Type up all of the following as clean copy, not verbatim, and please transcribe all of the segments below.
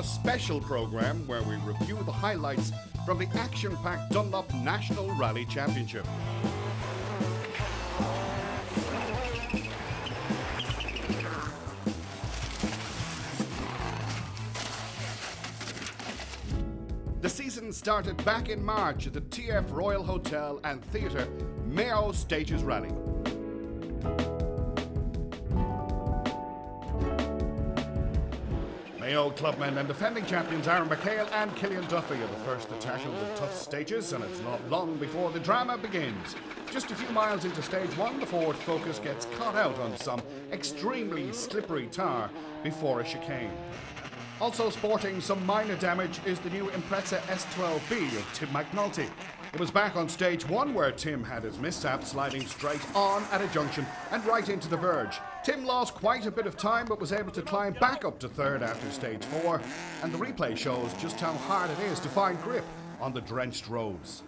a special programme where we review the highlights from the action-packed Dunlop National Rally Championship. The season started back in March at the TF Royal Hotel and Theatre Mayo Stages Rally. Mayo clubmen and defending champions Aaron McHale and Cillian Duffy are the first to tackle the tough stages, and it's not long before the drama begins. Just a few miles into stage one, the forward focus gets caught out on some extremely slippery tar before a chicane. Also sporting some minor damage is the new Impreza S12B of Tim McNulty. It was back on stage one where Tim had his mishap, sliding straight on at a junction and right into the verge. Tim lost quite a bit of time but was able to climb back up to third after stage four, and the replay shows just how hard it is to find grip on the drenched roads.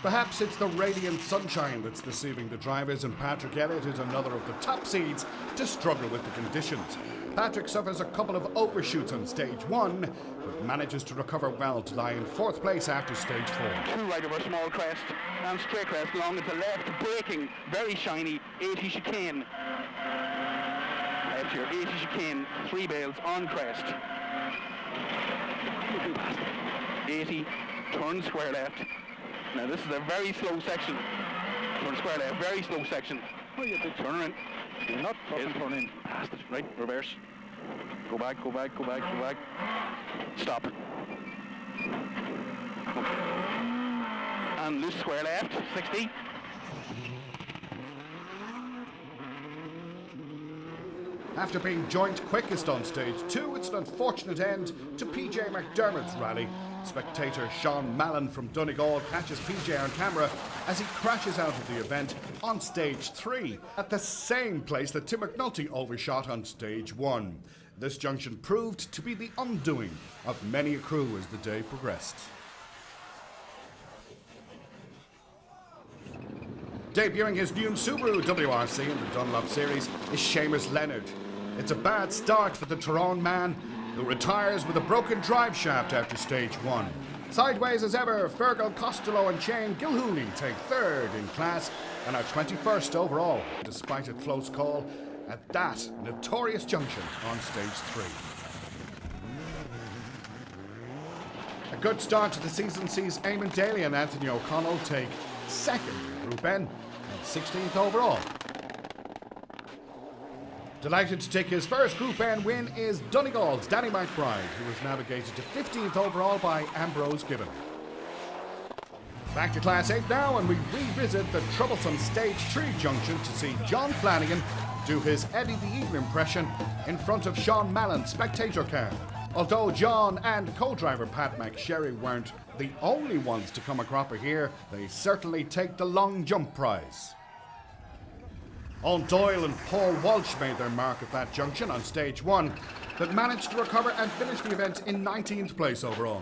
Perhaps it's the radiant sunshine that's deceiving the drivers, and Patrick Elliott is another of the top seeds to struggle with the conditions. Patrick suffers a couple of overshoots on stage one, but manages to recover well to lie in fourth place after stage four. Two right over small crest and straight crest along at the left, braking, very shiny, 80 chicane. Left here, 80 chicane, 3 bales on crest. 80, turn square left. Now this is a very slow section. Turn square left, very slow section. Oh, you have to turn in. You're not fucking turning. Past it. Right, reverse. Go back, go back, go back, go back. Stop. And loose square left, 60. After being joint quickest on stage two, it's an unfortunate end to PJ McDermott's rally. Spectator Shaun Gallagher from Donegal catches PJ on camera as he crashes out of the event on stage three, at the same place that Tim McNulty overshot on stage one. This junction proved to be the undoing of many a crew as the day progressed. Debuting his new Subaru WRC in the Dunlop Series is Seamus Leonard. It's a bad start for the Tyrone man, who retires with a broken drive shaft after stage one. Sideways as ever, Fergal Costello and Shane Gilhooly take third in class and are 21st overall, despite a close call at that notorious junction on stage three. A good start to the season sees Eamon Daly and Anthony O'Connell take second in Group N and 16th overall. Delighted to take his first Group N win is Donegal's Donie McBride, who was navigated to 15th overall by Ambrose Gibbon. Back to Class 8 now, and we revisit the troublesome Stage 3 junction to see John Flanagan do his Eddie the Eagle impression in front of Sean Mallon's spectator car. Although John and co-driver Pat McSherry weren't the only ones to come a cropper here, they certainly take the long jump prize. Owen Doyle and Paul Walsh made their mark at that junction on stage one, but managed to recover and finish the event in 19th place overall.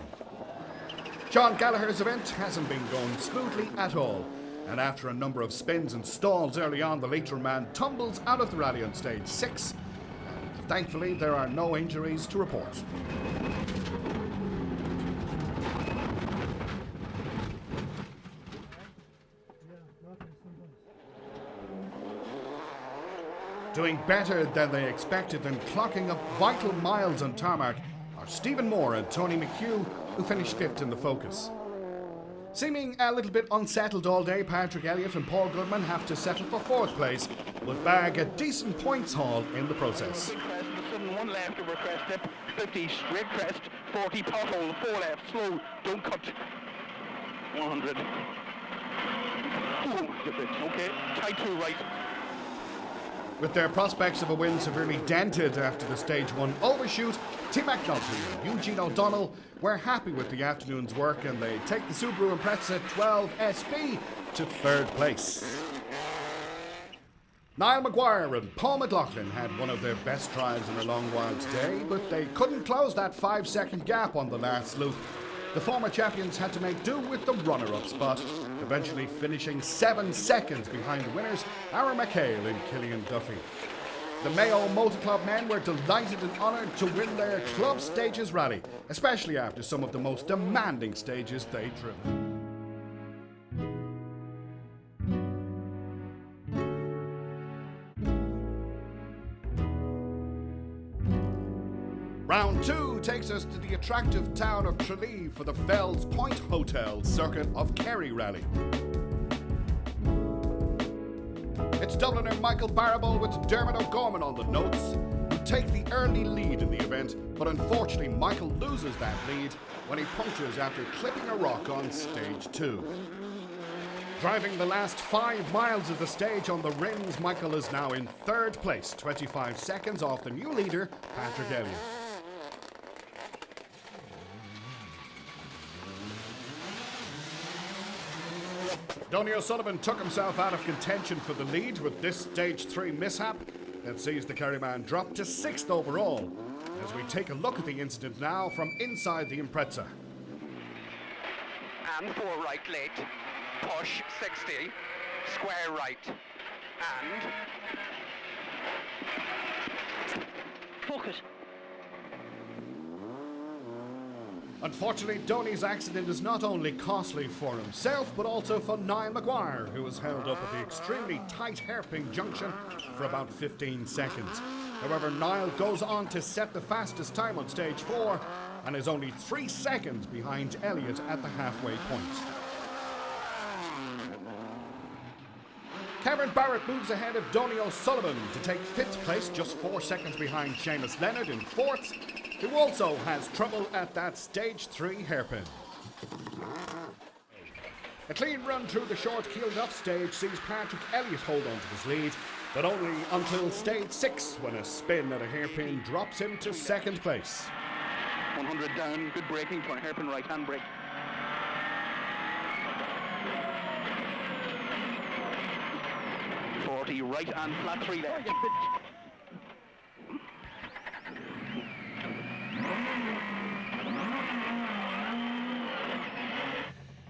Shaun Gallagher's event hasn't been going smoothly at all, and after a number of spins and stalls early on, the Leitrim man tumbles out of the rally on stage 6, and thankfully there are no injuries to report. Doing better than they expected and clocking up vital miles on tarmac are Stephen Moore and Tony McHugh, who finished 5th in the Focus. Seeming a little bit unsettled all day, Patrick Elliott and Paul Goodman have to settle for 4th place, but bag a decent points haul in the process. Big crest, sudden 1 left over crest dip, 50 straight crest, 40 pothole, 4 left, slow, don't cut. 100. Ooh, okay, tight 2 right. With their prospects of a win severely dented after the stage 1 overshoot, Tim McNulty and Eugene O'Donnell were happy with the afternoon's work, and they take the Subaru Impreza 12 SB to 3rd place. Niall Maguire and Paul McLaughlin had one of their best drives in a long while today, but they couldn't close that 5-second gap on the last loop. the former champions had to make do with the runner-up spot, eventually finishing 7 seconds behind the winners, Aaron McHale and Killian Duffy. The Mayo Motor Club men were delighted and honoured to win their club stages rally, especially after some of the most demanding stages they'd driven. Round 2 takes us to the attractive town of Tralee for the Fells Point Hotel Circuit of Kerry Rally. It's Dubliner Michael Barrable with Dermot O'Gorman on the notes, who take the early lead in the event, but unfortunately Michael loses that lead when he punctures after clipping a rock on stage 2. Driving the last 5 miles of the stage on the rims, Michael is now in 3rd place, 25 seconds off the new leader, Patrick Elliott. Donie O'Sullivan took himself out of contention for the lead with this stage 3 mishap that sees the Kerryman drop to 6th overall, as we take a look at the incident now from inside the Impreza. And 4 right late, push 60, square right, and Fuck it. Unfortunately, Donie's accident is not only costly for himself, but also for Niall Maguire, who was held up at the extremely tight hairpin junction for about 15 seconds. However, Niall goes on to set the fastest time on stage 4 and is only 3 seconds behind Elliott at the halfway point. Cameron Barrett moves ahead of Donie O'Sullivan to take 5th place, just 4 seconds behind Seamus Leonard in 4th, who also has trouble at that stage 3 hairpin. A clean run through the short keeled off stage sees Patrick Elliott hold on to his lead, but only until stage 6 when a spin at a hairpin drops him to 2nd place. 100 down, good braking for a hairpin right hand brake. Right and flat 3 left.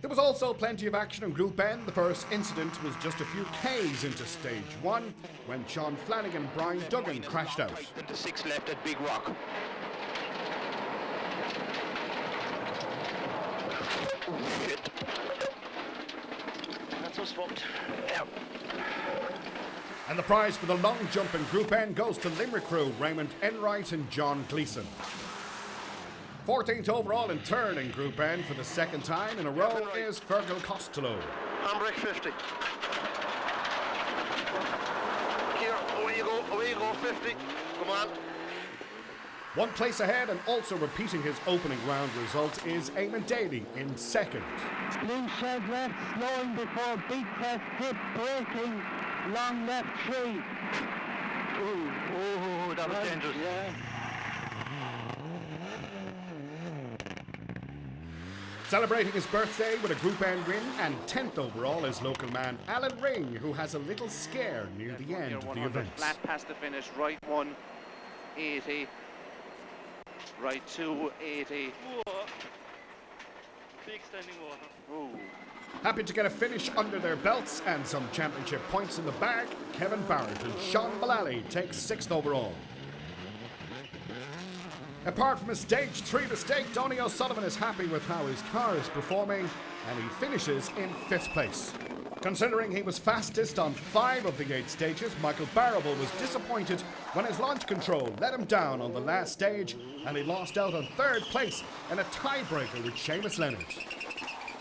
There was also plenty of action in Group N. The first incident was just a few Ks into stage 1 when Sean Flanagan and Brian Duggan crashed out. Into 6 left at Big Rock. Oh, shit. That's us fucked. Yeah. And the prize for the long jump in Group N goes to Limerick crew Raymond Enright and John Gleeson. 14th overall in turn in Group N for the 2nd time in a row is Fergal Costello. Handbrake 50. Here, away you go, 50. Come on. 1 place ahead and also repeating his opening round result is Eamon Daly in 2nd. Blue shed left, slowing before big press dip, braking, long left 3. Oh, that was dangerous. Yeah. Celebrating his birthday with a Group N win and 10th overall is local man Alan Ring, who has a little scare near the end of the event. Flat past the finish, right 1, 80. Right 2, 80. Big standing water. Ooh. Happy to get a finish under their belts and some championship points in the bag, Kevin Barrett and Shaun Gallagher takes 6th overall. Apart from a stage 3 mistake, Donie O'Sullivan is happy with how his car is performing and he finishes in 5th place. Considering he was fastest on 5 of the 8 stages, Michael Barrable was disappointed when his launch control let him down on the last stage and he lost out on 3rd place in a tiebreaker with Seamus Leonard.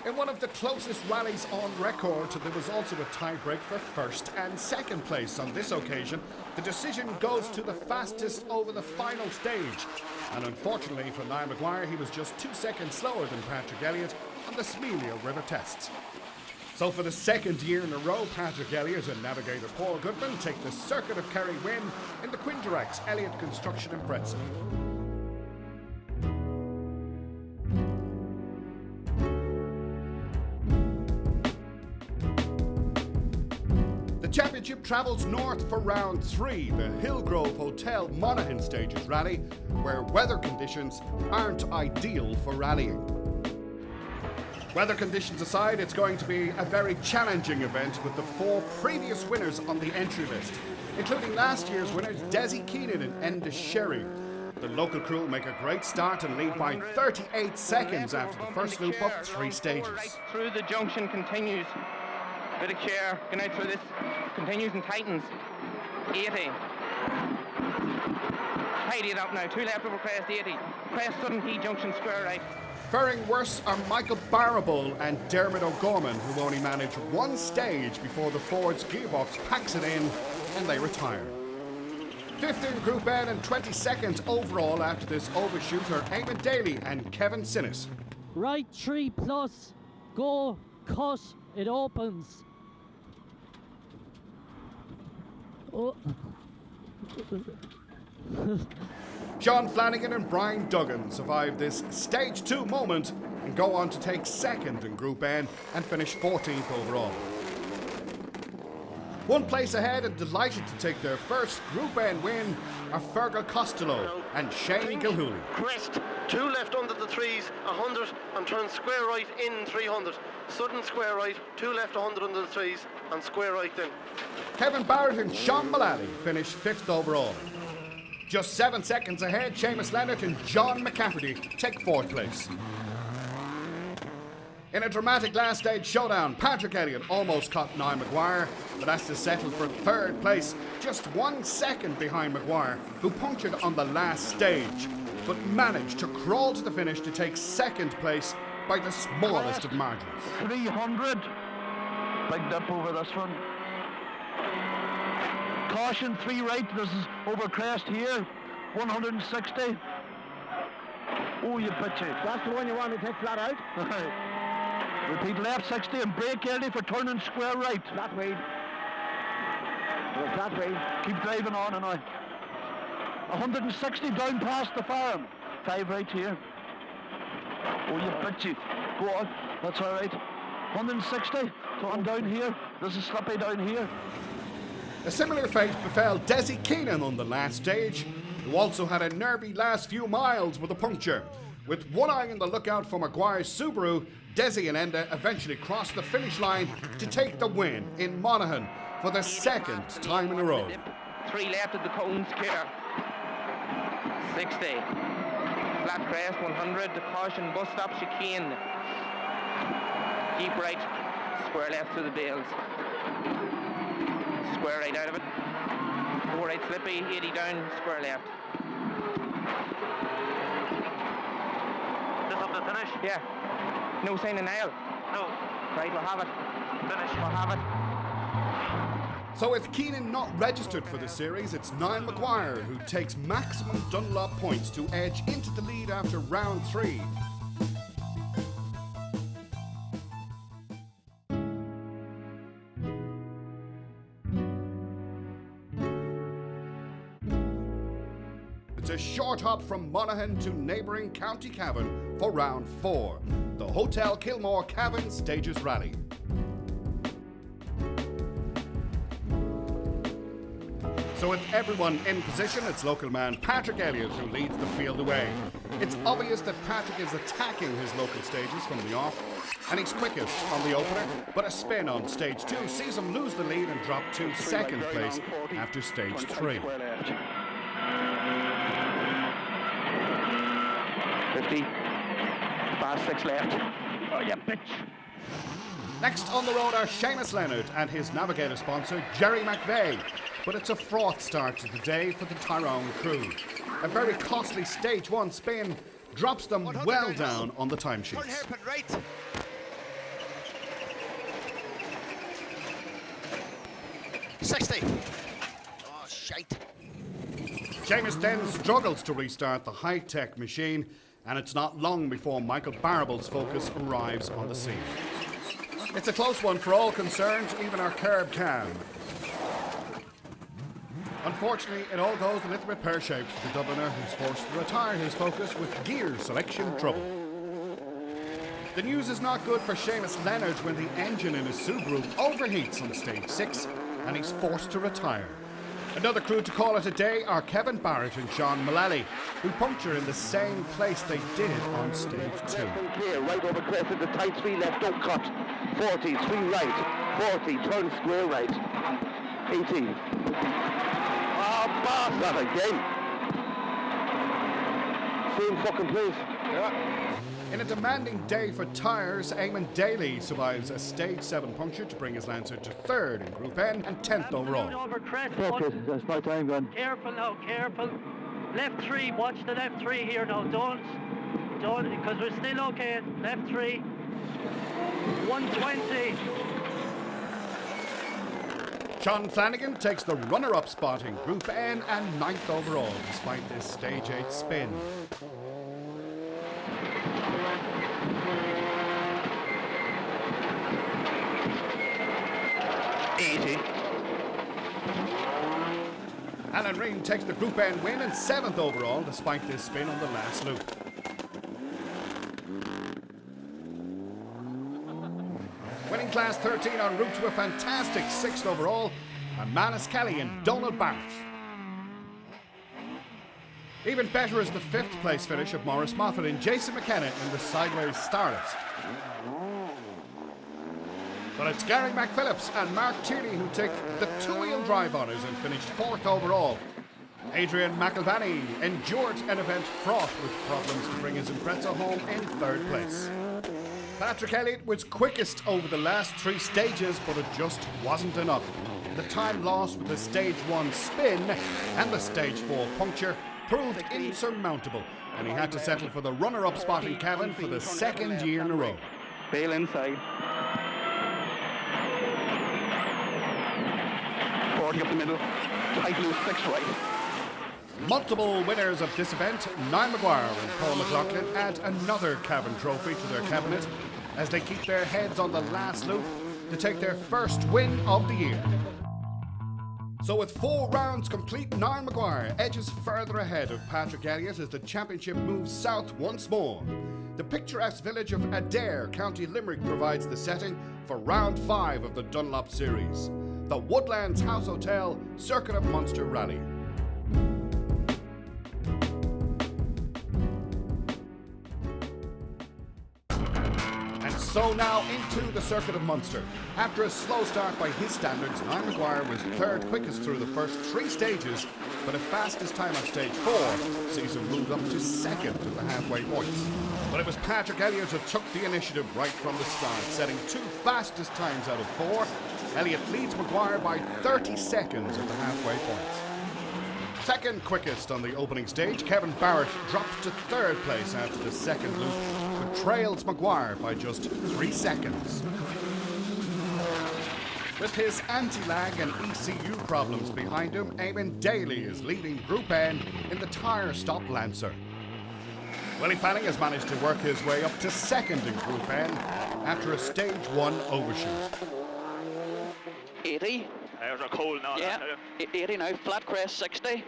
In one of the closest rallies on record, there was also a tiebreak for 1st and 2nd place. On this occasion, the decision goes to the fastest over the final stage. And unfortunately for Niall Maguire, he was just 2 seconds slower than Patrick Elliott on the Smelia River tests. So for the 2nd year in a row, Patrick Elliott and navigator Paul Goodman take the Circuit of Kerry win in the Quindirax Elliott Construction Impreza. The championship travels north for round 3, the Hillgrove Hotel Monaghan Stages rally, where weather conditions aren't ideal for rallying. Weather conditions aside, it's going to be a very challenging event with the 4 previous winners on the entry list, including last year's winners Desi Keenan and Enda Sherry. The local crew make a great start and lead by 38 seconds after the first loop up 3 stages. Right through the junction continues. Bit of care, going out through this, continues and tightens. 80. Tidy it up now, 2 left over crest 80. Crest sudden key junction square right. Faring worse are Michael Barrable and Dermot O'Gorman, who only manage 1 stage before the Ford's gearbox packs it in and they retire. 5th in Group N and 22nd overall after this overshoot are Eamon Daly and Kevin Synott. Right 3 plus, go, cut, it opens. Oh. Sean Flanagan and Brian Duggan survive this Stage 2 moment and go on to take 2nd in Group N and finish 14th overall. 1 place ahead and delighted to take their first Group N win are Fergal Costello and Shane Gilhooly. Crest, 2 left under the 3s, 100, and turn square right in 300. Sudden square right, 2 left 100 under the 3s, and square right then. Kevin Barrett and Sean Mullally finish 5th overall. Just 7 seconds ahead, Seamus Leonard and John McCafferty take 4th place. In a dramatic last stage showdown, Patrick Elliott almost caught Niall Maguire, but has to settle for 3rd place, just 1 second behind Maguire, who punctured on the last stage, but managed to crawl to the finish to take 2nd place by the smallest of margins. 300. Big dip over this one. Caution 3 right, this is over crest here. 160. Oh, you bitchy. That's the one you want to take flat out? Repeat left 60 and brake early for turning square right. That way. That way. Keep driving on and on. 160 down past the farm. 5 right here. Oh, you bitchy. Go on. That's all right. 160. So I'm down here. This is slippy down here. A similar fate befell Desi Keenan on the last stage, who also had a nervy last few miles with a puncture. With one eye on the lookout for Maguire's Subaru, Desi and Enda eventually crossed the finish line to take the win in Monaghan for the 2nd time in a row. 3 left at the cones clear. 60. Flat crest 100. The caution bus stop chicane. Keep right. Square left to the bales. Square right out of it. 4 right slippy. 80 down. Square left. This up the finish? Yeah. No sign of nail. No. Right, we'll have it. Finish. We'll have it. So with Keenan not registered for the series, it's Niall Maguire who takes maximum Dunlop points to edge into the lead after round 3. It's a short hop from Monaghan to neighbouring County Cavan for round 4, the Hotel Kilmore Cavan Stages Rally. So with everyone in position, it's local man Patrick Elliott who leads the field away. It's obvious that Patrick is attacking his local stages from the off, and he's quickest on the opener, but a spin on stage 2 sees him lose the lead and drop to 2nd place after stage 3. 50. Fast 6 left. Oh, you bitch. Next on the road are Seamus Leonard and his navigator sponsor Gerry McVeigh. But it's a fraught start to the day for the Tyrone crew. A very costly stage 1 spin drops them well down on the timesheets. Hairpin right. $60. Oh, shite. Seamus then struggles to restart the high-tech machine, and it's not long before Michael Barrable's focus arrives on the scene. It's a close one for all concerned, even our curb cam. Unfortunately, it all goes a little bit pear-shaped for the Dubliner, who's forced to retire his focus with gear selection trouble. The news is not good for Seamus Leonard when the engine in his Subaru overheats on stage 6 and he's forced to retire. Another crew to call it a day are Kevin Barrett and Sean Mullally, who puncture in the same place they did on stage 2. Clear, right over crest into tight 3 left, don't cut. 40, 3 right, 40, turn square right. 18. Oh, boss! Not again. Same fucking place. Yeah. In a demanding day for tyres, Eamon Daly survives a stage 7 puncture to bring his Lancer to 3rd in Group N and 10th overall. Over crest. Okay, that's my time gone. Careful now, careful. Left 3, watch the left 3 here now. Don't, because we're still okay. Left 3. 120. Sean Flanagan takes the runner-up spot in Group N and 9th overall, despite this stage 8 spin. Alan Reen takes the Group N win and 7th overall, despite this spin on the last loop. Winning class 13 en route to a fantastic 6th overall, are Manus Kelly and Donald Barrett. Even better is the 5th place finish of Maurice Moffat and Jason McKenna in the Sideways Starlet. But it's Gary McPhillips and Mark Tierney who take the 2-wheel drive honours and finished 4th overall. Adrian McVeigh endured an event fraught with problems to bring his Impreza home in 3rd place. Patrick Elliott was quickest over the last 3 stages, but it just wasn't enough. The time lost with the stage 1 spin and the stage 4 puncture proved insurmountable, and he had to settle for the runner-up spot in Cavan for the 2nd year in a row. Bail inside. 40 up the middle. Tight loose 6 right. Multiple winners of this event, Niall Maguire and Paul McLaughlin, add another Cavan trophy to their cabinet as they keep their heads on the last loop to take their first win of the year. So with 4 rounds complete, Niall Maguire edges further ahead of Patrick Elliott as the championship moves south once more. The picturesque village of Adair, County Limerick, provides the setting for round 5 of the Dunlop Series, the Woodlands House Hotel Circuit of Munster Rally. So now into the Circuit of Munster. After a slow start by his standards, Niall Maguire was 3rd quickest through the first 3 stages, but a fastest time on stage 4 sees him move up to 2nd at the halfway points. But it was Patrick Elliott who took the initiative right from the start, setting 2 fastest times out of 4. Elliott leads Maguire by 30 seconds at the halfway points. 2nd quickest on the opening stage, Kevin Barrett dropped to 3rd place after the 2nd loop, but trails Maguire by just 3 seconds. With his anti-lag and ECU problems behind him, Eamon Daly is leading Group N in the tyre stop Lancer. Willie Fanning has managed to work his way up to 2nd in Group N after a stage 1 overshoot. 80. There's a cold now. Yeah, 80 now, flat crest 60.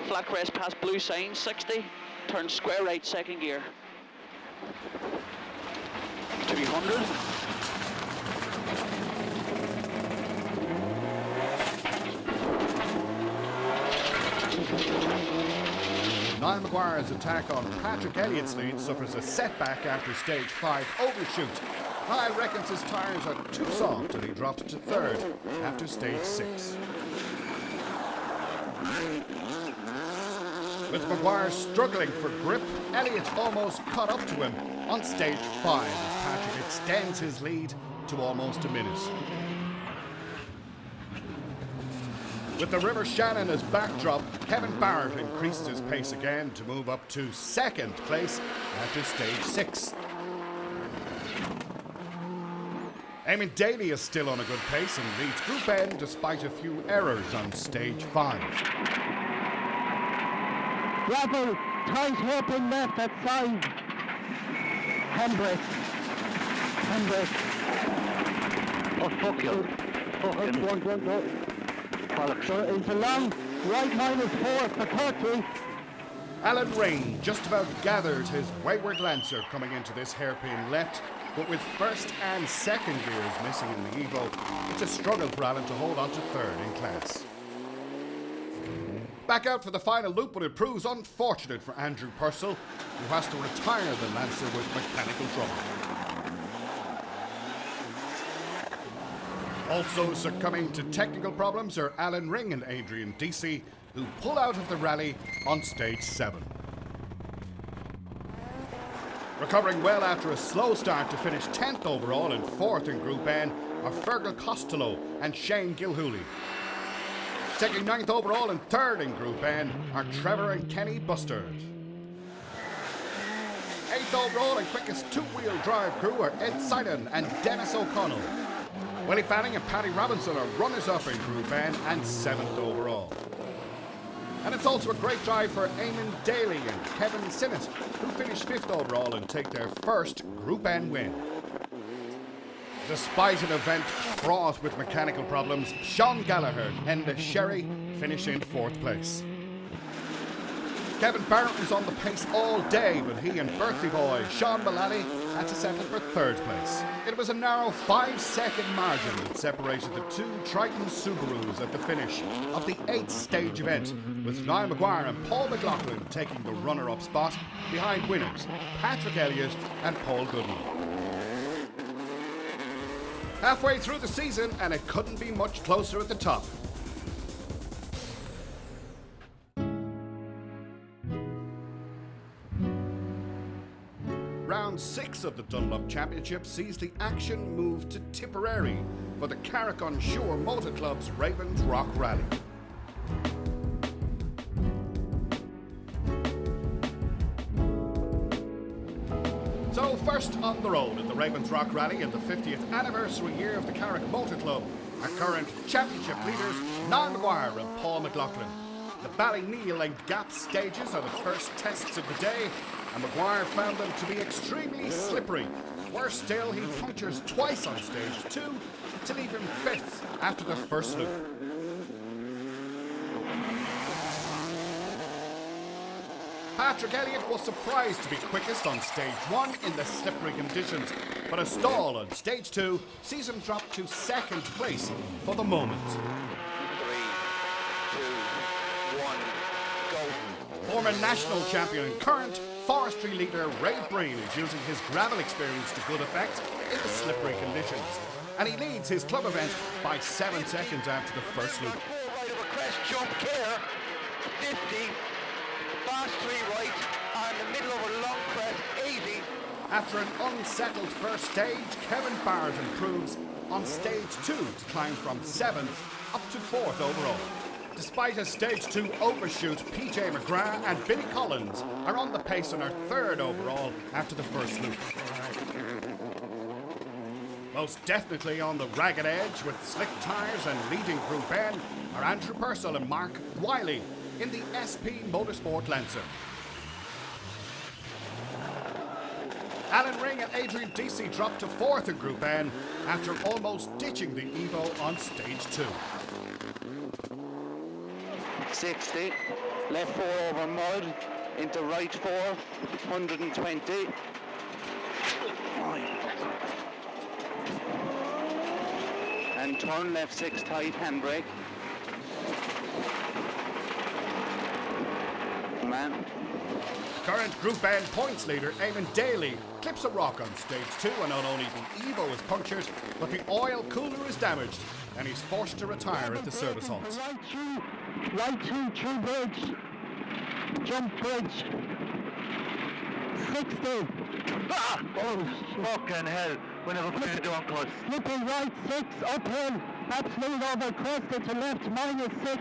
Flat crest past blue sign 60. Turn square right 2nd gear. 200. Niall Maguire's attack on Patrick Elliott's lead suffers a setback after stage 5 overshoot. Niall reckons his tyres are too soft and he drops to 3rd after stage 6. With Maguire struggling for grip, Elliott almost caught up to him on stage 5 as Patrick extends his lead to almost a minute. With the River Shannon as backdrop, Kevin Barrett increases his pace again to move up to 2nd place after stage 6. Eamon Daly is still on a good pace and leads Group N despite a few errors on stage 5. Gravel, tight hairpin left at side. Handbrake. Oh, fuck you. Go. So into long, right -4 for 30. Alan Rain just about gathered his wayward Lancer coming into this hairpin left, but with 1st and 2nd gears missing in the Evo, it's a struggle for Alan to hold on to 3rd in class. Back out for the final loop, but it proves unfortunate for Andrew Purcell, who has to retire the Lancer with mechanical trouble. Also succumbing to technical problems are Alan Ring and Adrian Deasy, who pull out of the rally on stage 7. Recovering well after a slow start to finish 10th overall and 4th in Group N are Fergal Costello and Shane Gilhooly. Taking 9th overall and 3rd in Group N are Trevor and Kenny Bustard. 8th overall and quickest two-wheel drive crew are Ed Sidon and Dennis O'Connell. Willie Fanning and Paddy Robinson are runners-up in Group N and 7th overall. And it's also a great drive for Eamon Daly and Kevin Synott, who finish 5th overall and take their first Group N win. Despite an event fraught with mechanical problems, Shaun Gallagher and Enda Sherry finish in 4th place. Kevin Barrett was on the pace all day, but he and birthday boy Sean Mullally had to settle for 3rd place. It was a narrow 5-second margin that separated the two Triton Subarus at the finish of the 8th stage event, with Niall Maguire and Paul McLaughlin taking the runner-up spot behind winners Patrick Elliott and Paul Goodman. Halfway through the season, and it couldn't be much closer at the top. Round 6 of the Dunlop Championship sees the action move to Tipperary for the Carrick-on-Shore Motor Club's Ravens Rock Rally. So first on the road at the Ravens Rock Rally in the 50th anniversary year of the Carrick Motor Club are current championship leaders Niall Maguire and Paul McLaughlin. The Ballyneal and Gap stages are the first tests of the day, and Maguire found them to be extremely slippery. Worse still, he punctures twice on stage 2 to leave him 5th after the first loop. Patrick Elliott was surprised to be quickest on stage 1 in the slippery conditions, but a stall on stage 2 sees him drop to 2nd place for the moment. 3, 2, 1, go. Former national champion and current forestry leader Ray Breen is using his gravel experience to good effect in the slippery conditions, and he leads his club event by 7 seconds after the first loop. Right over crest, jump care, 50, fast 3 right, and the middle over long crest, 80. After an unsettled first stage, Kevin Barrett improves on stage 2 to climb from 7th up to 4th overall. Despite a stage 2 overshoot, PJ McGrath and Billy Collins are on the pace and are 3rd overall after the first loop. Most definitely on the ragged edge with slick tyres and leading Group N are Andrew Purcell and Mark Wiley in the SP Motorsport Lancer. Alan Ring and Adrian Deasy dropped to 4th in Group N after almost ditching the Evo on stage 2. 60, left 4 over mud, into right 4, 120. And turn left 6 tight, handbrake. Man. Current Group N points leader Eamon Daly clips a rock on stage 2, and not only the Evo is punctured, but the oil cooler is damaged, and he's forced to retire at the service halt. Right through bridge, jump bridge, 60. Ah! Oh, fucking hell, we never put it down close. Slipping right 6, uphill, absolute over crest into left, -6.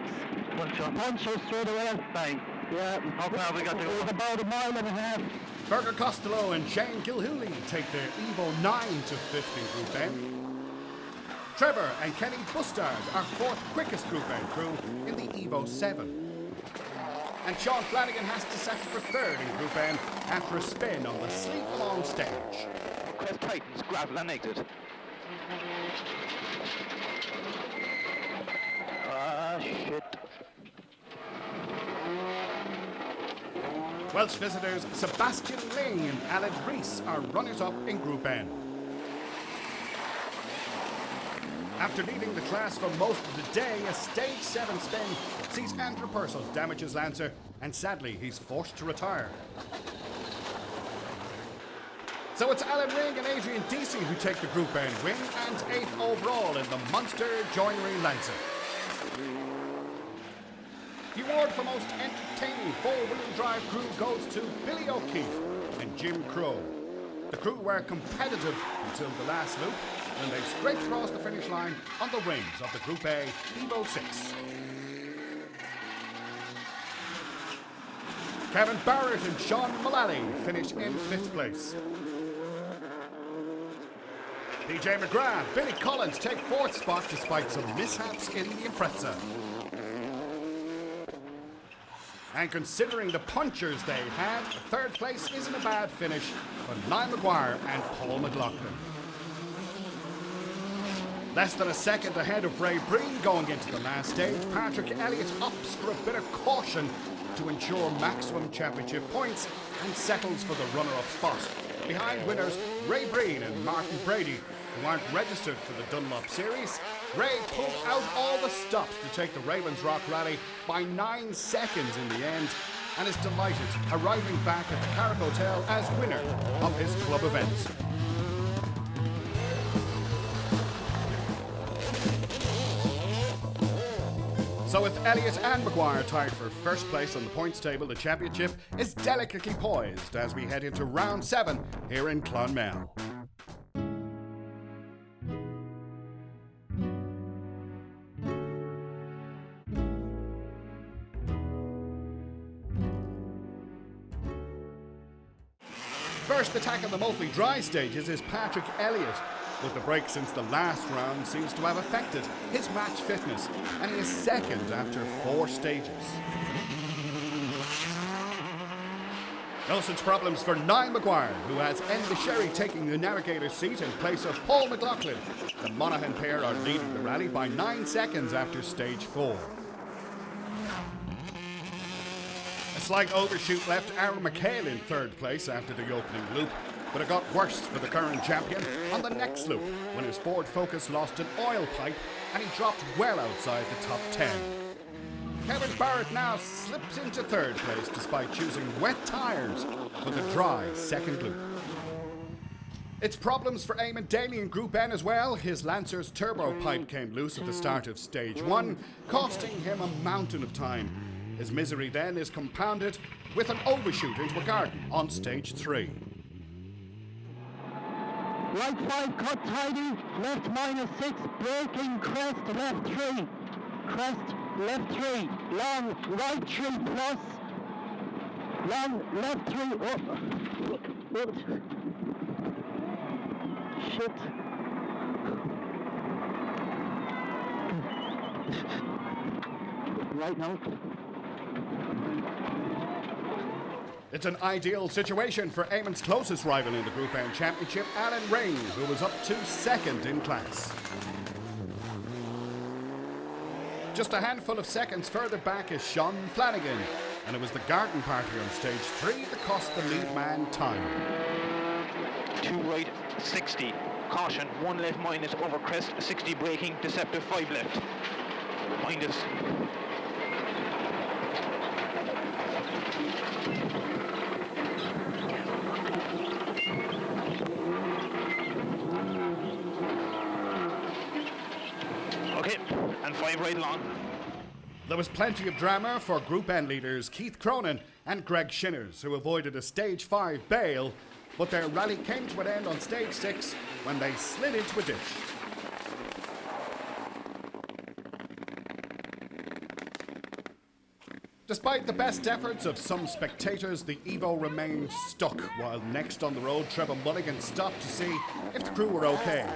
Puncher straight away. Bang. Yeah, how far we got to go? It was about 1.5 miles. Fergal Costello and Shane Gilhooly take their Evo 9 to 5th in Group N. Trevor and Kenny Bustard are 4th quickest Group N crew in the Evo 7. And Sean Flanagan has to settle for 3rd in Group N after a spin on the sleek long stage. Crest tightens, gravel and exit. Ah, shit. Welsh visitors Sebastian Ling and Alan Rees are runners-up in Group N. After leading the class for most of the day, a stage 7 spin sees Andrew Purcell damage his Lancer, and sadly he's forced to retire. So it's Alan Ring and Adrian Deasy who take the Group N win and 8th overall in the Munster Joinery Lancer. The award for most entertaining four-wheel drive crew goes to Billy O'Keefe and Jim Crow. The crew were competitive until the last loop, when they scraped across the finish line on the wings of the Group A Evo 6. Kevin Barrett and Shaun Mullally finished in 5th place. PJ McGrath, Billy Collins take 4th spot despite some mishaps in the Impreza. And considering the punchers they had, 3rd place isn't a bad finish for Niall Maguire and Paul McLaughlin. Less than a second ahead of Ray Breen going into the last stage, Patrick Elliott opts for a bit of caution to ensure maximum championship points and settles for the runner-up spot. Behind winners Ray Breen and Martin Brady, who aren't registered for the Dunlop Series. Ray pulled out all the stops to take the Ravens Rock Rally by 9 seconds in the end, and is delighted, arriving back at the Carrick Hotel as winner of his club event. So with Elliott and Maguire tied for 1st place on the points table, the championship is delicately poised as we head into round 7 here in Clonmel. First attack on the mostly dry stages is Patrick Elliott, but the break since the last round seems to have affected his match fitness, and he is 2nd after 4 stages. No such problems for Niall Maguire, who has Enda Sherry taking the navigator's seat in place of Paul McLaughlin. The Monaghan pair are leading the rally by 9 seconds after stage 4. A slight overshoot left Aaron McHale in 3rd place after the opening loop, but it got worse for the current champion on the next loop when his Ford Focus lost an oil pipe and he dropped well outside the top 10. Kevin Barrett now slips into 3rd place despite choosing wet tyres for the dry 2nd loop. It's problems for Eamon Daly in Group N as well. His Lancer's turbo pipe came loose at the start of stage 1, costing him a mountain of time. His misery then is compounded with an overshoot into a garden on stage 3. Right 5 cut tidy, left -6, braking, crest, left 3. Crest, left 3, long, right 3 plus. Long, left 3, oh. Shit. Right now. It's an ideal situation for Eamon's closest rival in the Group N Championship, Alan Ring, who was up to 2nd in class. Just a handful of seconds further back is Sean Flanagan, and it was the garden party on stage 3 that cost the lead man time. 2 right, 60. Caution, 1 left minus over crest, 60 braking, deceptive 5 left. Minus. Okay, and 5 right long. There was plenty of drama for Group N leaders Keith Cronin and Greg Shinners, who avoided a stage 5 bail, but their rally came to an end on stage 6 when they slid into a ditch. Despite the best efforts of some spectators, the Evo remained stuck, while next on the road, Trevor Mulligan stopped to see if the crew were okay.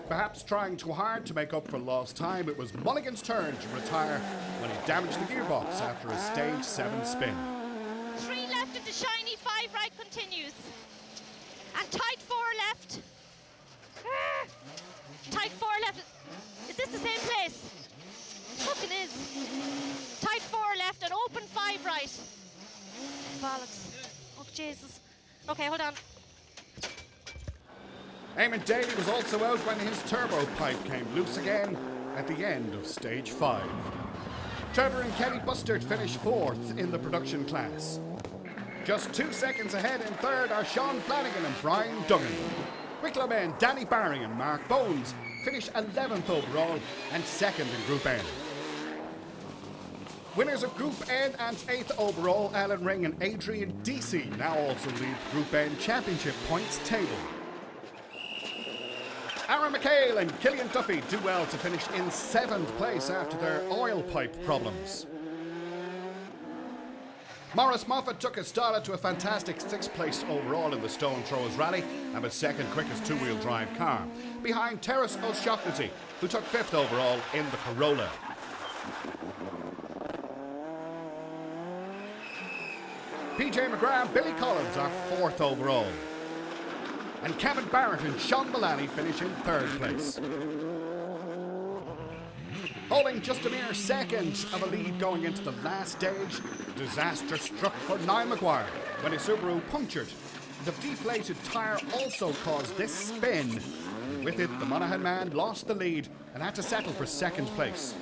Perhaps trying too hard to make up for lost time, it was Mulligan's turn to retire when he damaged the gearbox after a stage 7 spin. 3 left at the shiny, 5 right continues. And tight 4 left. Tight 4 left. Is this the same place? Fucking is. Tight 4 left and open 5 right. Bollocks. Oh, Jesus. Okay, hold on. Eamon Daly was also out when his turbo pipe came loose again at the end of stage 5. Trevor and Kenny Bustard finished 4th in the production class. Just 2 seconds ahead in 3rd are Sean Flanagan and Brian Duggan. Wicklow men Danny Barry and Mark Bones finish 11th overall and 2nd in Group N. Winners of Group N and 8th overall, Alan Ring and Adrian Deasy now also lead the Group N championship points table. Aaron McHale and Killian Duffy do well to finish in 7th place after their oil pipe problems. Maurice Moffat took his starlet to a fantastic 6th place overall in the Stone Throwers Rally and was 2nd quickest 2-wheel drive car, behind Terrace O'Shaughnessy, who took 5th overall in the Corolla. PJ McGrath and Billy Collins are 4th overall. And Cameron Barrett and Shaun Mullally finish in 3rd place. Holding just a mere 2nd of a lead going into the last stage, disaster struck for Niall Maguire when his Subaru punctured. The deflated tyre also caused this spin. With it, the Monaghan man lost the lead and had to settle for 2nd place.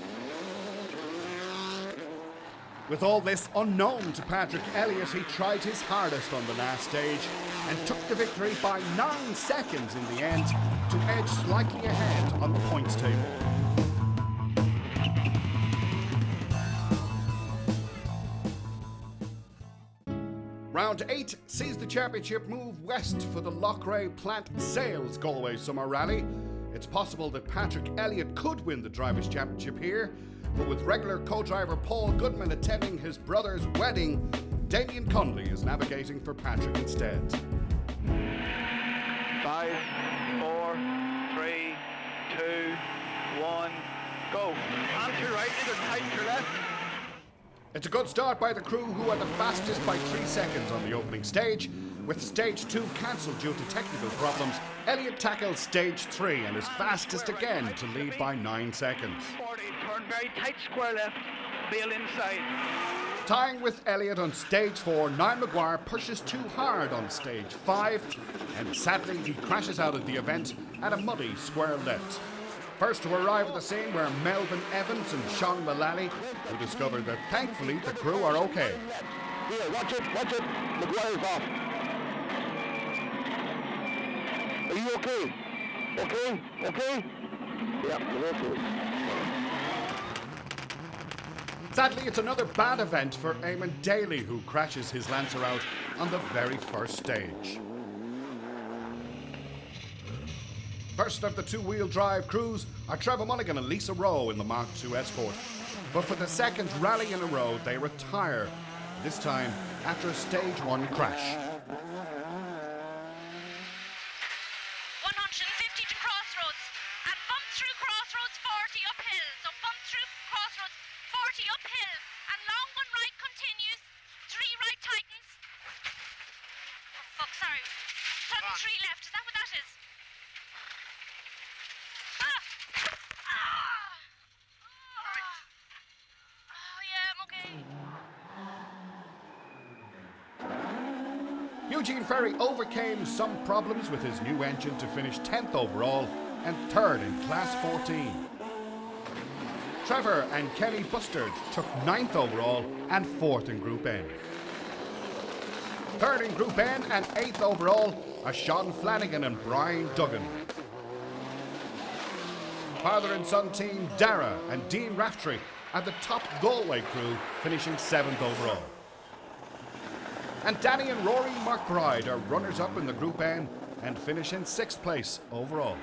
With all this unknown to Patrick Elliott, he tried his hardest on the last stage and took the victory by 9 seconds in the end to edge slightly ahead on the points table. Round 8 sees the championship move west for the Loughrea Plant Sales Galway Summer Rally. It's possible that Patrick Elliott could win the Drivers' Championship here, but with regular co-driver Paul Goodman attending his brother's wedding, Damien Connolly is navigating for Patrick instead. 5, 4, 3, 2, 1, go. On to right, little tight to left. It's a good start by the crew, who are the fastest by 3 seconds on the opening stage. With stage 2 cancelled due to technical problems, Elliott tackles stage 3 and is fastest again to lead by 9 seconds. 40, turn very tight, square left, bail inside. Tying with Elliott on stage 4, Niall Maguire pushes too hard on stage 5, and sadly he crashes out of the event at a muddy square left. First to arrive at the scene were Melvin Evans and Shaun Gallagher, who discovered that thankfully the crew are okay. Here, watch it, Maguire's off. Are you okay? Okay? Yeah, you're okay. Sadly, it's another bad event for Eamon Daly, who crashes his Lancer out on the very first stage. First of the 2-wheel drive crews are Trevor Mulligan and Lisa Rowe in the Mark II Escort. But for the 2nd rally in a row, they retire, this time after a stage 1 crash. 150 to Crossroads, and bump through Crossroads 40 uphill. So bump through Crossroads 40 uphill, and long one right continues. 3 right tightens. Oh fuck, sorry. Sudden 3 left, is that what that is? Eugene Ferry overcame some problems with his new engine to finish 10th overall and 3rd in Class 14. Trevor and Kenny Bustard took 9th overall and 4th in Group N. 3rd in Group N and 8th overall are Sean Flanagan and Brian Duggan. Father and son team Dara and Dean Raftery are the top Galway crew, finishing 7th overall. And Danny and Rory MacBride are runners-up in the Group N and finish in 6th place overall.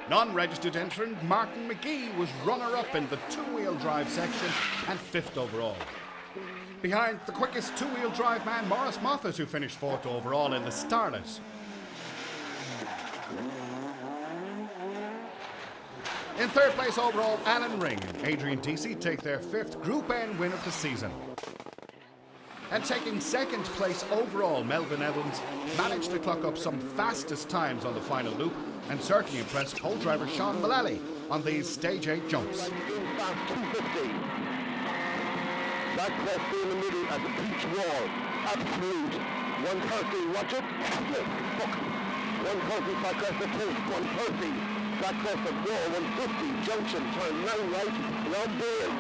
Non-registered entrant Martin McGee was runner-up in the 2-wheel drive section and 5th overall. Behind the quickest 2-wheel drive man Maurice Moffat, who finished 4th overall in the Starlet. In 3rd place overall, Alan Ring and Adrian Deasy take their 5th Group N win of the season. And taking 2nd place overall, Melvin Evans managed to clock up some fastest times on the final loop and certainly impressed co-driver Shaun Mullally on these stage 8 jumps. 250. That left in the middle at the beach wall. Absolute. 130. Watch it. Fuck. 130 flat crest of Tilt, 130 flat crest of Moore, 150 junction, turn 9 right, round Bale.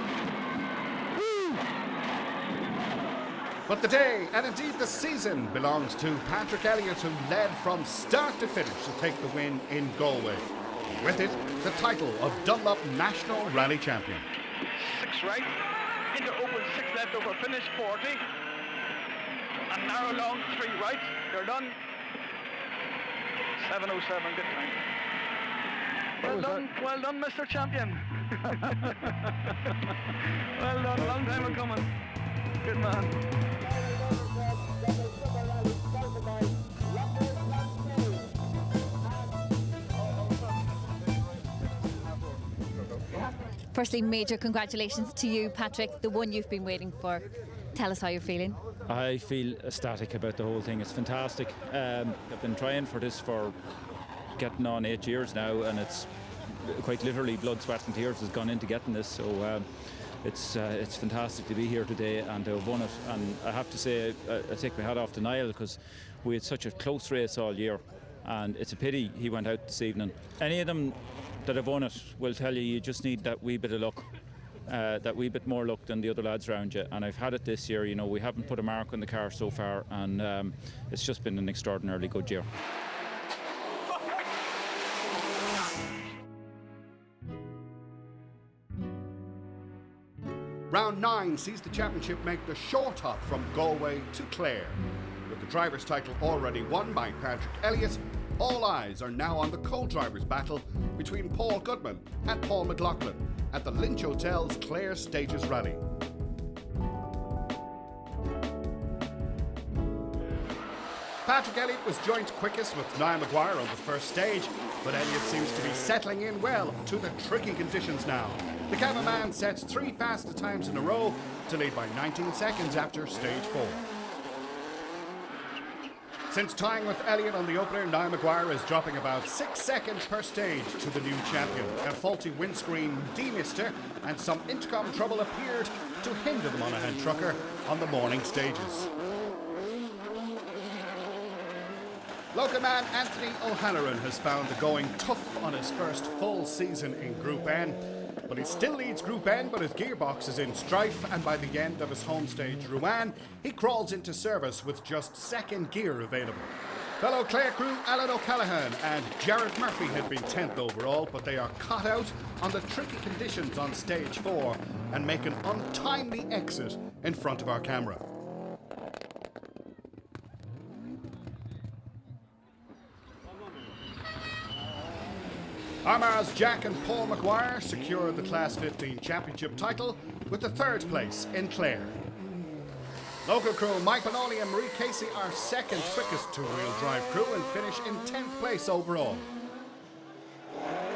But the day, and indeed the season, belongs to Patrick Elliott, who led from start to finish to take the win in Galway. With it, the title of Dunlop National Rally Champion. 6 right, into open 6 left over finish 40, and narrow long 3 right, they're done. 7:07, good time. Well done, Mr. Champion. Well done, long time in coming. Good man. Firstly, major congratulations to you, Patrick, the one you've been waiting for. Tell us how you're feeling. I feel ecstatic about the whole thing. It's fantastic. I've been trying for this for getting on 8 years now, and it's quite literally blood, sweat and tears has gone into getting this. So it's fantastic to be here today and to have won it. And I have to say, I take my hat off to Niall, because we had such a close race all year, and it's a pity he went out this evening. Any of them that have won it will tell you just need that wee bit of luck. That wee bit more luck than the other lads around you, and I've had it this year. You know, we haven't put a mark on the car so far, and it's just been an extraordinarily good year. Round 9 sees the championship make the short hop from Galway to Clare. With the driver's title already won by Patrick Elliott, all eyes are now on the co-drivers' battle between Paul Goodman and Paul McLaughlin at the Lynch Hotel's Clare Stages Rally. Patrick Elliott was joint quickest with Niall Maguire on the first stage, but Elliott seems to be settling in well to the tricky conditions now. The cameraman sets 3 fastest times in a row to lead by 19 seconds after stage 4. Since tying with Elliott on the opener, Niall Maguire is dropping about 6 seconds per stage to the new champion. A faulty windscreen demister and some intercom trouble appeared to hinder the Monaghan trucker on the morning stages. Local man Anthony O'Halloran has found the going tough on his first full season in Group N. But he still leads Group N, but his gearbox is in strife, and by the end of his home stage, Rouen, he crawls into service with just second gear available. Fellow Clare crew Alan O'Callaghan and Jared Murphy had been 10th overall, but they are caught out on the tricky conditions on stage 4 and make an untimely exit in front of our camera. Armagh's Jack and Paul Maguire secured the Class 15 championship title with the 3rd place in Clare. Local crew Mike Mullally and Marie Casey are second quickest 2-wheel drive crew and finish in 10th place overall.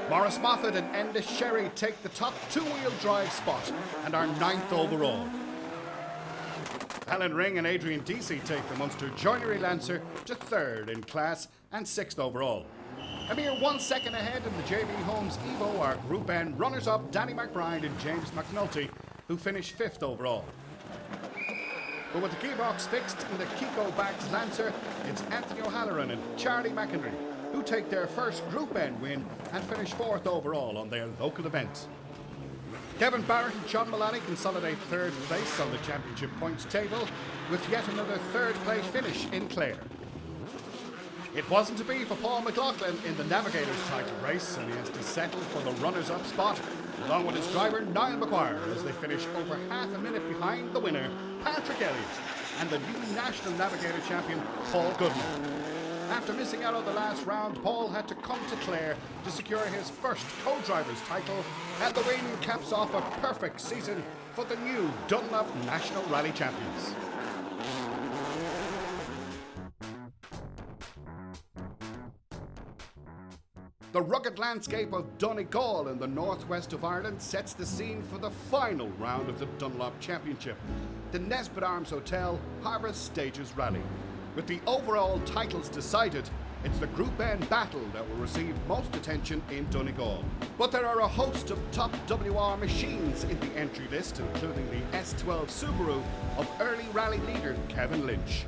Maurice Moffat and Enda Sherry take the top 2-wheel drive spot and are 9th overall. Alan Ring and Adrian Deasy take the Munster Joinery Lancer to 3rd in class and 6th overall. A mere 1 second ahead in the JB Holmes Evo are Group N runners-up Donie McBride and James McNulty, who finish 5th overall. But with the gearbox fixed in the Kiko-backed Lancer, it's Anthony O'Halloran and Charlie McInerney who take their first Group N win and finish 4th overall on their local event. Kevin Barrett and Sean Mullally consolidate 3rd place on the championship points table with yet another 3rd place finish in Clare. It wasn't to be for Paul McLaughlin in the Navigators title race, and he has to settle for the runners-up spot, along with his driver Niall Maguire, as they finish over half a minute behind the winner, Patrick Elliott, and the new National Navigator champion, Paul Goodman. After missing out on the last round, Paul had to come to Clare to secure his first co-driver's title, and the win caps off a perfect season for the new Dunlop National Rally champions. The rugged landscape of Donegal in the northwest of Ireland sets the scene for the final round of the Dunlop Championship, the Nesbitt Arms Hotel Harvest Stages Rally. With the overall titles decided, it's the Group N battle that will receive most attention in Donegal. But there are a host of top WR machines in the entry list, including the S12 Subaru of early rally leader Kevin Lynch.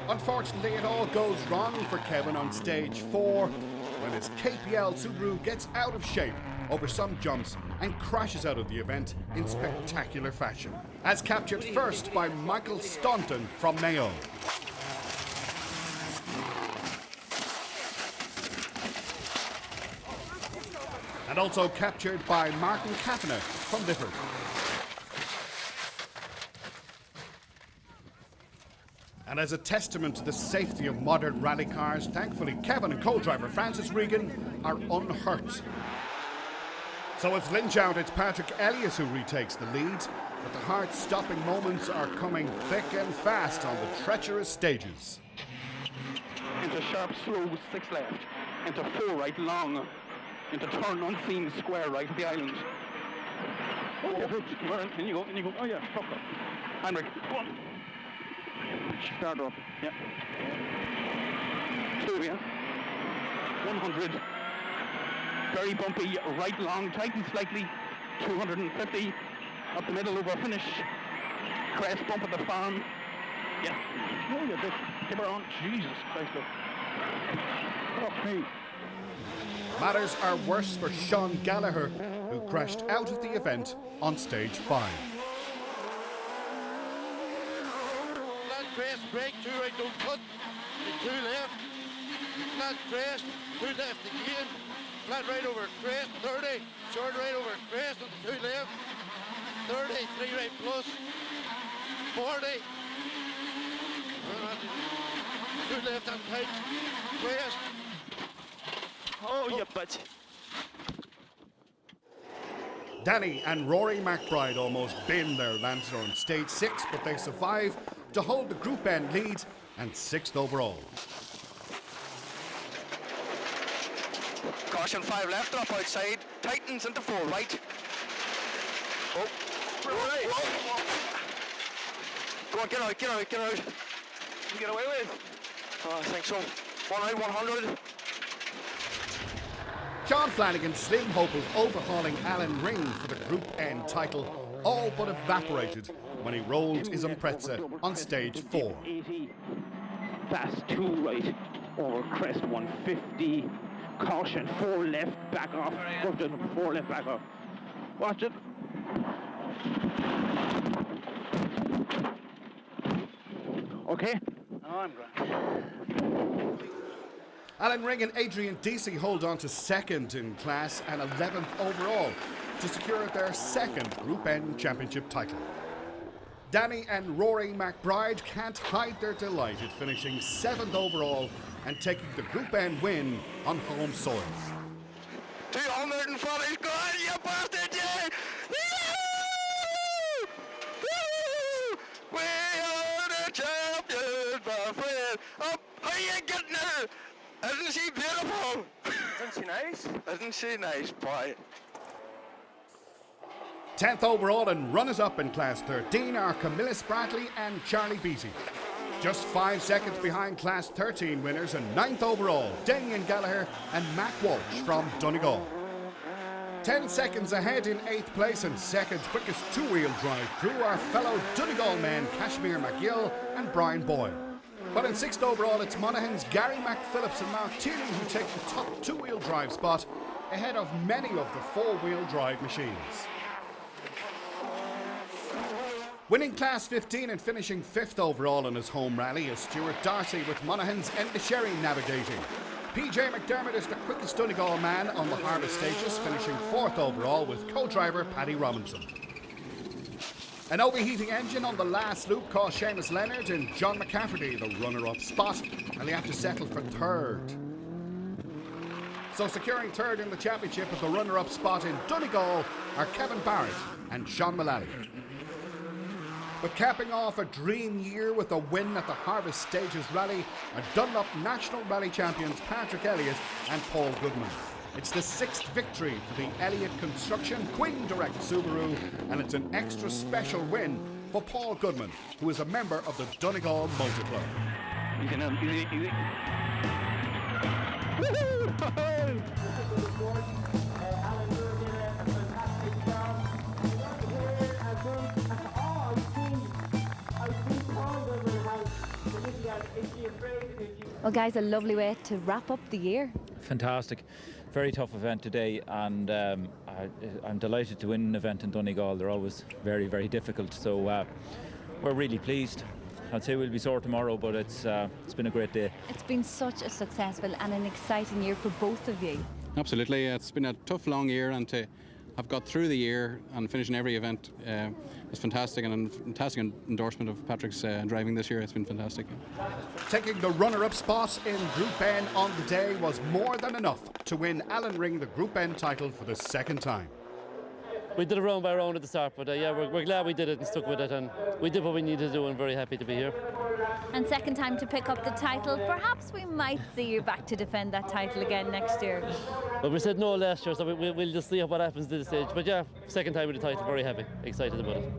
Unfortunately, it all goes wrong for Kevin on stage 4 when his KPL Subaru gets out of shape over some jumps and crashes out of the event in spectacular fashion, as captured first by Michael Staunton from Mayo. And also captured by Martin Kavanagh from Lifford. And as a testament to the safety of modern rally cars, thankfully Kevin and co-driver Francis Regan are unhurt. So if Lynch out, it's Patrick Elliott who retakes the lead, but the heart-stopping moments are coming thick and fast on the treacherous stages. Into sharp, slow 6 left, into 4 right, long, into turn unseen square right of the island. Oh, in you go. Oh yeah, fuck up. Henrik, go on. Start up, yeah. 2, yeah. 100. Very bumpy, right long, tighten slightly. 250. Up the middle over finish. Crest bump at the farm. Yeah. Oh, you bit. Give her on. Jesus Christ, look. Fuck me. Matters are worse for Shaun Gallagher, who crashed out of the event on stage 5. Crest, break, 2 right, don't cut, 2 left, flat crest, 2 left again, flat right over crest, 30, short right over crest, and 2 left, 30, 3 right plus, 40, 2 left and tight, crest. Oh, you bitch. Danny and Rory MacBride almost binned their Lancer on stage 6, but they survive to hold the Group N lead and 6th overall. Caution 5 left, drop outside, tightens into 4 right. Oh, right. Whoa. Go on, get out. You get away with? Oh, I think so. 1 out, 100. John Flanagan's slim hope of overhauling Alan Ring for the Group N title all but evaporated when he rolled his Impreza on stage 4. 80. Fast 2 right over crest 150. Caution 4 left, back off. 4 left, back off. Watch it. Okay. Oh, I'm grand. Alan Ring and Adrian Deasy hold on to 2nd in class and 11th overall to secure their 2nd Group N championship title. Danny and Rory MacBride can't hide their delight at finishing 7th overall and taking the Group N win on home soil. 240 score, you bastard, yeah! We are the champions, my friend. Up, how you getting her? Isn't she beautiful? Isn't she nice? Isn't she nice, boy? 10th overall and runners-up in Class 13 are Camilla Bradley and Charlie Beattie. Just 5 seconds behind Class 13 winners and 9th overall, Damien Connolly and Matt Walsh from Donegal. 10 seconds ahead in 8th place and 2nd quickest 2-wheel drive crew are fellow Donegal men Kashmir McGill and Brian Boyle. But in 6th overall, it's Monaghan's Gary McPhillips and Mark Tierney who take the top 2-wheel drive spot ahead of many of the 4-wheel drive machines. Winning Class 15 and finishing 5th overall in his home rally is Stuart Darcy with Monaghan's Enda Sherry navigating. PJ McDermott is the quickest Donegal man on the harvest stages, finishing 4th overall with co-driver Paddy Robinson. An overheating engine on the last loop cost Seamus Leonard and John McCafferty the runner-up spot, and they have to settle for 3rd. So securing 3rd in the championship with the runner-up spot in Donegal are Kevin Barrett and Sean Mullally. But capping off a dream year with a win at the Harvest Stages Rally are Dunlop National Rally champions Patrick Elliott and Paul Goodman. It's the 6th victory for the Elliott Construction Queen Direct Subaru, and it's an extra special win for Paul Goodman, who is a member of the Donegal Motor Club. I think Paul Goodman has Well, guys, a lovely way to wrap up the year. Fantastic. Very tough event today, and I'm delighted to win an event in Donegal. They're always very, very difficult, so we're really pleased. I'd say we'll be sore tomorrow, but it's been a great day. It's been such a successful and an exciting year for both of you. Absolutely. It's been a tough, long year, and to have got through the year and finishing every event was fantastic, and a fantastic endorsement of Patrick's driving this year. It's been fantastic. Taking the runner-up spot in Group N on the day was more than enough to win Alan Ring the Group N title for the second time. We did it round by round at the start, but yeah, we're glad we did it and stuck with it, and we did what we needed to do, and very happy to be here. And second time to pick up the title. Perhaps we might see you back to defend that title again next year. Well, we said no last year, so we'll just see what happens at this stage. But yeah, second time with the title, very happy, excited about it.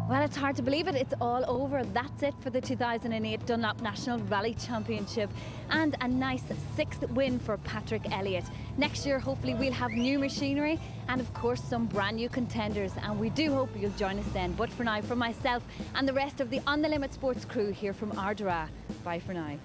Well, it's hard to believe it. It's all over. That's it for the 2008 Dunlop National Rally Championship, and a nice 6th win for Patrick Elliott. Next year, hopefully, we'll have new machinery and, of course, some brand new contenders. And we do hope you'll join us then. But for now, from myself and the rest of the On the Limit Sports crew here from Ardara, bye for now.